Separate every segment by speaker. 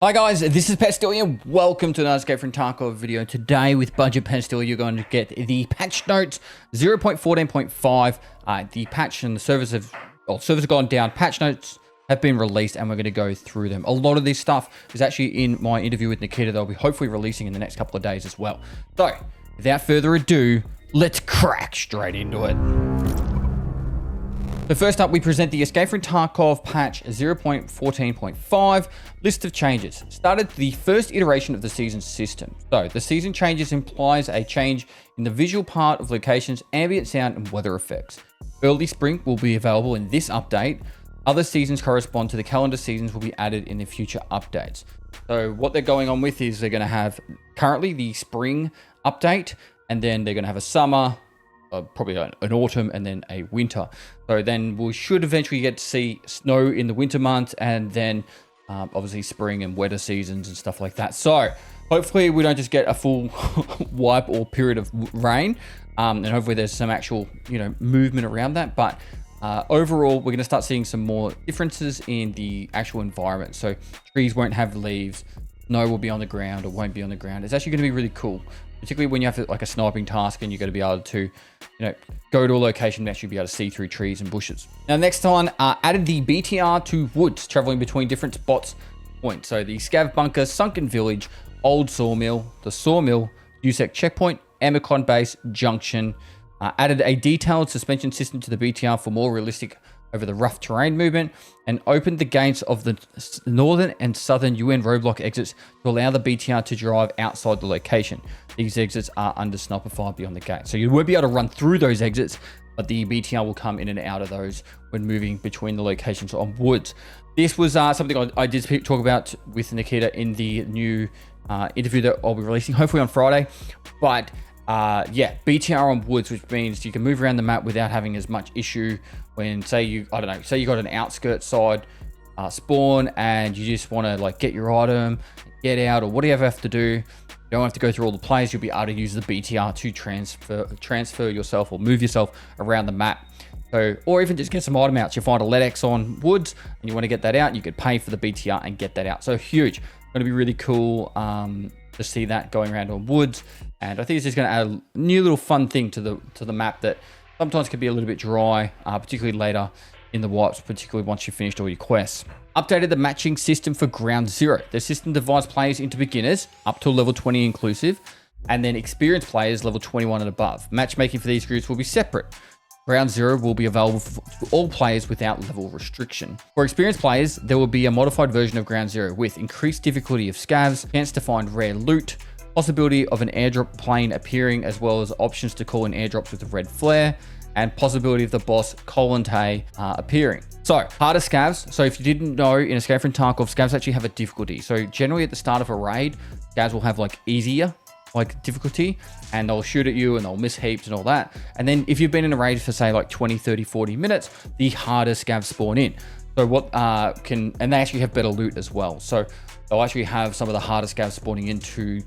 Speaker 1: Hi guys, this is Pestily and welcome to another Escape from Tarkov video. Today with Budget Pestily, you're going to get the patch notes 0.14.5. The patch and the servers have gone down. Patch notes have been released and we're going to go through them. A lot of this stuff is actually in my interview with Nikita. They'll be hopefully releasing in the next couple of days as well. So without further ado, let's crack straight into it. So first up, we present the Escape from Tarkov patch 0.14.5 list of changes. Started the first iteration of the season system. So the season changes implies a change in the visual part of locations, ambient sound, and weather effects. Early spring will be available in this update. Other seasons correspond to the calendar seasons will be added in the future updates. So what they're going on with is they're going to have currently the spring update, and then they're going to have a summer, probably an autumn, and then a winter. So then we should eventually get to see snow in the winter months, and then obviously spring and wetter seasons and stuff like that. So hopefully we don't just get a full wipe or period of rain, and hopefully there's some actual movement around that. But overall, we're going to start seeing some more differences in the actual environment. So trees won't have leaves, snow will be on the ground or won't be on the ground. It's actually going to be really cool, particularly when you have like a sniping task and you're going to be able to, go to a location and actually be able to see through trees and bushes. Now, next one, added the BTR to woods, traveling between different spots points. So the Scav Bunker, Sunken Village, Old Sawmill, the Sawmill, USEC Checkpoint, Amicon Base, Junction. Added a detailed suspension system to the BTR for more realistic over the rough terrain movement, and opened the gates of the northern and southern UN roadblock exits to allow the BTR to drive outside the location. These exits are under sniper fire beyond the gate. So you won't be able to run through those exits, but the BTR will come in and out of those when moving between the locations on woods. This was something I did talk about with Nikita in the new interview that I'll be releasing hopefully on Friday. But yeah, BTR on woods, which means you can move around the map without having as much issue when, say you got an outskirts side spawn and you just want to like get your item, get out, or whatever you have to do. You don't have to go through all the plays. You'll be able to use the BTR to transfer yourself or move yourself around the map. So, or even just get some item outs. You find a LEDX on woods and you want to get that out, you could pay for the BTR and get that out. So huge. Going to be really cool to see that going around on woods. And I think it's just going to add a new little fun thing to the map that sometimes can be a little bit dry, particularly later in the wipes, particularly once you've finished all your quests. Updated the matching system for Ground Zero. The system divides players into beginners, up to level 20 inclusive, and then experienced players level 21 and above. Matchmaking for these groups will be separate. Ground Zero will be available for all players without level restriction. For experienced players, there will be a modified version of Ground Zero with increased difficulty of scavs, chance to find rare loot, possibility of an airdrop plane appearing, as well as options to call in airdrops with a red flare, and possibility of the boss Colante appearing. So, harder scavs. So if you didn't know, in Escape from Tarkov, scavs actually have a difficulty. So generally at the start of a raid, scavs will have like easier difficulty, and they'll shoot at you and they'll miss heaps and all that. And then if you've been in a raid for say like 20, 30, 40 minutes, the harder scavs spawn in. So what and they actually have better loot as well. So they'll actually have some of the harder scavs spawning into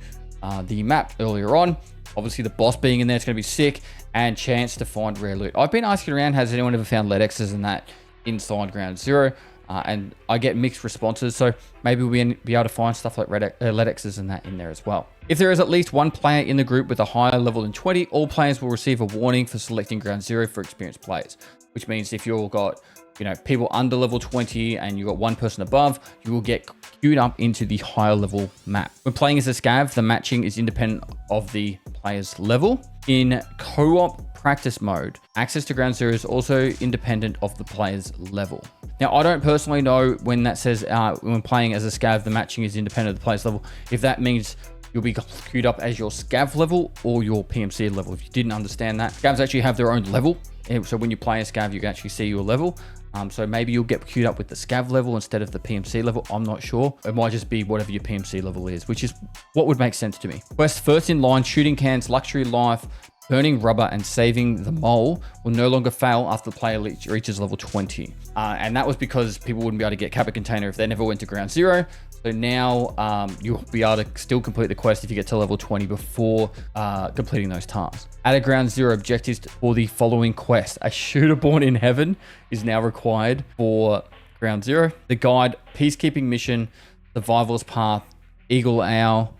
Speaker 1: the map earlier on. Obviously the boss being in there, it's going to be sick, and chance to find rare loot. I've been asking around, has anyone ever found LEDXs and that inside Ground Zero? And I get mixed responses, so maybe we'll be able to find stuff like LEDXs and that in there as well. If there is at least one player in the group with a higher level than 20, all players will receive a warning for selecting Ground Zero for experienced players, which means if you've got people under level 20 and you've got one person above, you will get queued up into the higher level map. When playing as a scav, the matching is independent of the player's level. In co-op practice mode, access to Ground Zero is also independent of the player's level. Now, I don't personally know when that says when playing as a scav, the matching is independent of the player's level, if that means you'll be queued up as your scav level or your PMC level. If you didn't understand that, scavs actually have their own level. So when you play a scav, you can actually see your level. So maybe you'll get queued up with the scav level instead of the PMC level. I'm not sure. It might just be whatever your PMC level is, which is what would make sense to me. Quest first in line, shooting cans, luxury life, burning rubber, and saving the mole will no longer fail after the player reaches level 20. And that was because people wouldn't be able to get Kappa Container if they never went to Ground Zero. So now you'll be able to still complete the quest if you get to level 20 before completing those tasks. Added Ground Zero objectives for the following quest. A shooter born in heaven is now required for Ground Zero. The guide, peacekeeping mission, Survivalist Path, Eagle Owl,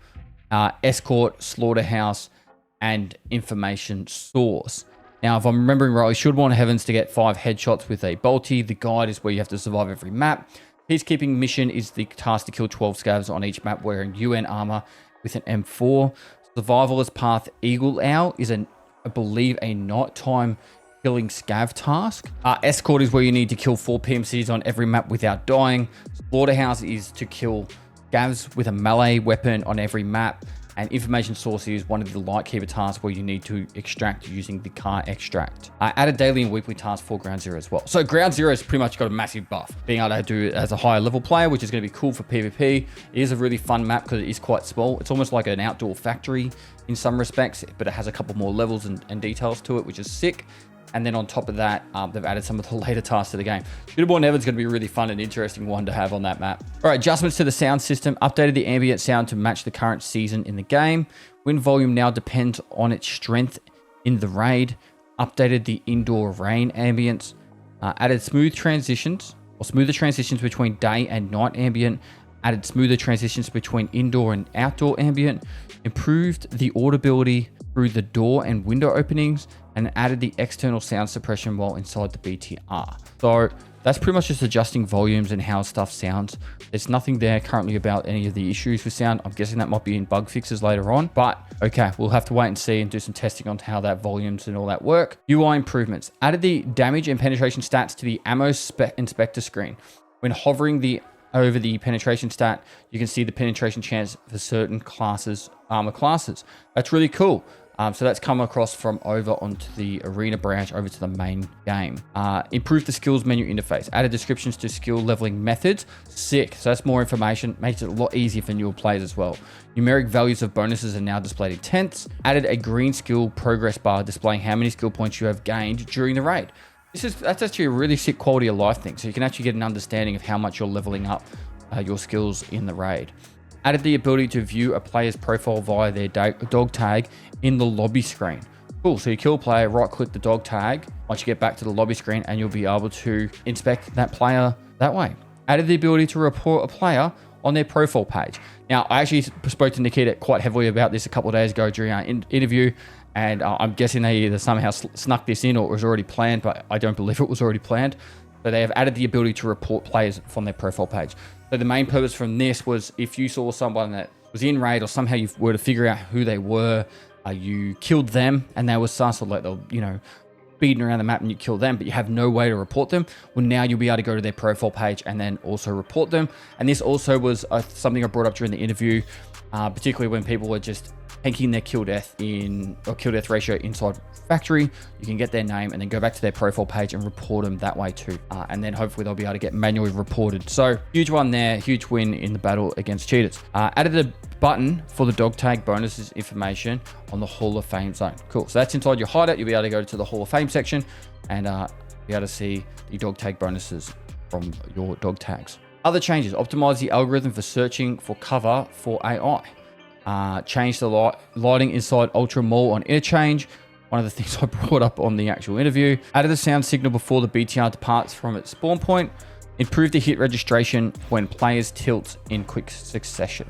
Speaker 1: Escort, Slaughterhouse, and Information Source. Now, if I'm remembering right, you should want Heavens to get 5 headshots with a bolty. The guide is where you have to survive every map. Peacekeeping mission is the task to kill 12 scavs on each map wearing UN armor with an M4. Survivalist Path Eagle Owl is, I believe, a nighttime killing scav task. Escort is where you need to kill 4 PMCs on every map without dying. Slaughterhouse is to kill scavs with a melee weapon on every map. And Information Source is one of the Lightkeeper tasks where you need to extract using the car extract. Added daily and weekly tasks for Ground Zero as well. So Ground Zero has pretty much got a massive buff. Being able to do it as a higher level player, which is going to be cool for PvP. It is a really fun map because it is quite small. It's almost like an outdoor factory in some respects, but it has a couple more levels and details to it, which is sick. And then on top of that, they've added some of the later tasks to the game. Shooterborn Heaven's going to be a really fun and interesting one to have on that map. All right, adjustments to the sound system. Updated the ambient sound to match the current season in the game. Wind volume now depends on its strength in the raid. Updated the indoor rain ambience. Added smoother transitions between day and night ambient. Added smoother transitions between indoor and outdoor ambient. Improved the audibility through the door and window openings, and added the external sound suppression while inside the BTR. So that's pretty much just adjusting volumes and how stuff sounds. There's nothing there currently about any of the issues with sound. I'm guessing that might be in bug fixes later on, but okay, we'll have to wait and see and do some testing on how that volumes and all that work. UI improvements. Added the damage and penetration stats to the ammo inspector screen. When hovering over the penetration stat, you can see the penetration chance for certain classes, armor classes. That's really cool. So that's come across from over onto the arena branch over to the main game. Improved the skills menu interface. Added descriptions to skill leveling methods. Sick. So that's more information. Makes it a lot easier for newer players as well. Numeric values of bonuses are now displayed in tenths. Added a green skill progress bar displaying how many skill points you have gained during the raid. That's actually a really sick quality of life thing. So you can actually get an understanding of how much you're leveling up your skills in the raid. Added the ability to view a player's profile via their dog tag in the lobby screen. Cool, so you kill a player, right click the dog tag once you get back to the lobby screen, and you'll be able to inspect that player that way. Added the ability to report a player on their profile page. Now, I actually spoke to Nikita quite heavily about this a couple of days ago during our interview, and I'm guessing they either somehow snuck this in or it was already planned, but I don't believe it was already planned. So they have added the ability to report players from their profile page. So the main purpose from this was if you saw someone that was in raid or somehow you were to figure out who they were, you killed them and they were sus or like they're, speeding around the map and you kill them, but you have no way to report them. Well, now you'll be able to go to their profile page and then also report them. And this also was something I brought up during the interview, particularly when people were just tanking their kill death ratio inside factory. You can get their name and then go back to their profile page and report them that way too. And then hopefully they'll be able to get manually reported. So huge one there, huge win in the battle against cheaters. Added a button for the dog tag bonuses information on the Hall of Fame zone. Cool. So that's inside your hideout. You'll be able to go to the Hall of Fame section and be able to see the dog tag bonuses from your dog tags. Other changes: optimize the algorithm for searching for cover for AI. Change the lighting inside Ultra Mall on interchange. One of the things I brought up on the actual interview. Added a sound signal before the BTR departs from its spawn point. Improved the hit registration when players tilt in quick succession.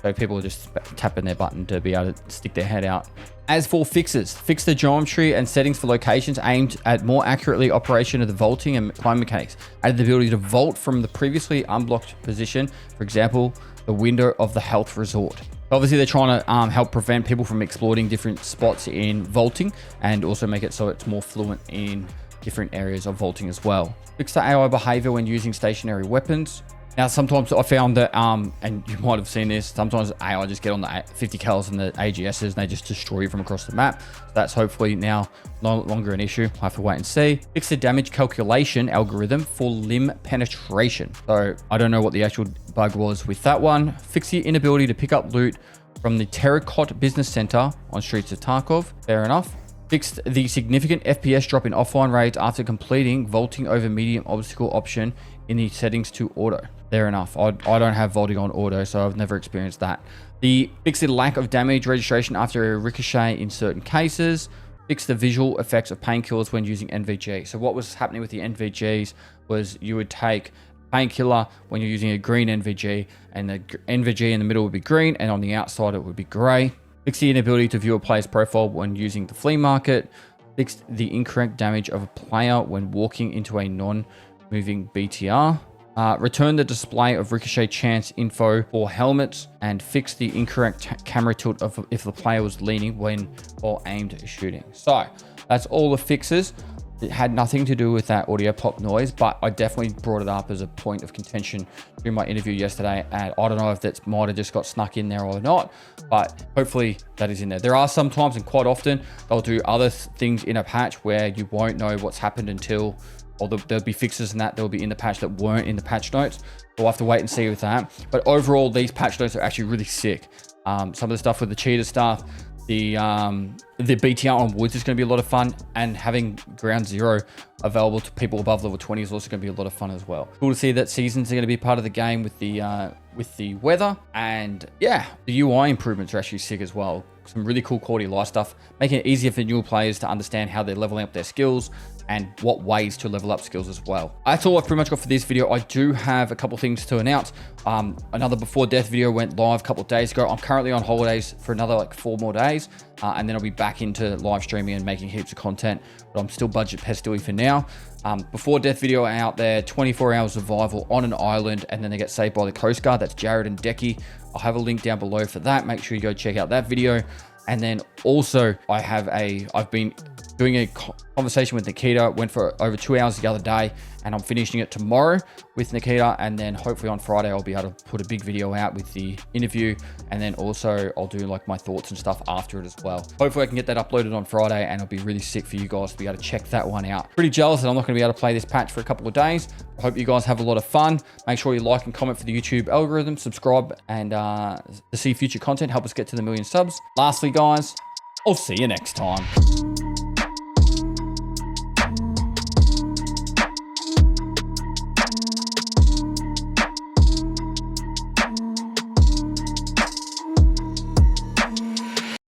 Speaker 1: So people are just tapping their button to be able to stick their head out. As for fixes, fix the geometry and settings for locations aimed at more accurately operation of the vaulting and climb mechanics. Added the ability to vault from the previously unblocked position. For example, the window of the health resort. Obviously, they're trying to help prevent people from exploiting different spots in vaulting and also make it so it's more fluent in different areas of vaulting as well. Fix the AI behavior when using stationary weapons. Now, sometimes I found that, and you might have seen this, sometimes AI just get on the 50 cals and the AGSs and they just destroy you from across the map. So that's hopefully now no longer an issue. I'll have to wait and see. Fix the damage calculation algorithm for limb penetration. So I don't know what the actual bug was with that one. Fix the inability to pick up loot from the Terracotta Business Center on Streets of Tarkov. Fair enough. Fixed the significant FPS drop in offline raids after completing vaulting over medium obstacle option in the settings to auto. Fair enough. I don't have vaulting on auto, so I've never experienced that. Fixed the lack of damage registration after a ricochet in certain cases. Fixed the visual effects of painkillers when using NVG. So what was happening with the NVGs was you would take painkiller when you're using a green NVG, and the NVG in the middle would be green, and on the outside it would be gray. Fix the inability to view a player's profile when using the flea market. Fix the incorrect damage of a player when walking into a non-moving BTR. Return the display of ricochet chance info for helmets, and fix the incorrect camera tilt of if the player was leaning while aimed shooting. So that's all the fixes. It had nothing to do with that audio pop noise, but I definitely brought it up as a point of contention during my interview yesterday. And I don't know if that might have just got snuck in there or not, but hopefully that is in there. There are sometimes, and quite often, they'll do other things in a patch where you won't know what's happened until, or there'll be fixes and that will be in the patch that weren't in the patch notes. We'll have to wait and see with that. But overall, these patch notes are actually really sick. Some of the stuff with the cheater stuff, the BTR on woods is going to be a lot of fun, and having ground zero available to people above level 20 is also going to be a lot of fun as well. Cool to see that seasons are going to be part of the game with the weather, and yeah, the UI improvements are actually sick as well. Some really cool quality of life stuff, making it easier for newer players to understand how they're leveling up their skills and what ways to level up skills as well. That's all I've pretty much got for this video. I do have a couple things to announce. Another Before Death video went live a couple of days ago. I'm currently on holidays for another like 4 more days, and then I'll be back into live streaming and making heaps of content, but I'm still budget Pestily for now. Before Death video out there, 24-hour survival on an island, and then they get saved by the Coast Guard. That's Jared and Decky. I'll have a link down below for that. Make sure you go check out that video. And then also I've been doing a conversation with Nikita, went for over 2 hours the other day, and I'm finishing it tomorrow with Nikita, and then hopefully on Friday I'll be able to put a big video out with the interview, and then also I'll do like my thoughts and stuff after it as well. Hopefully I can get that uploaded on Friday, and it'll be really sick for you guys to be able to check that one out. Pretty jealous that I'm not going to be able to play this patch for a couple of days. I hope you guys have a lot of fun. Make sure you like and comment for the YouTube algorithm, subscribe, and to see future content, help us get to the 1 million subs. Lastly guys, I'll see you next time.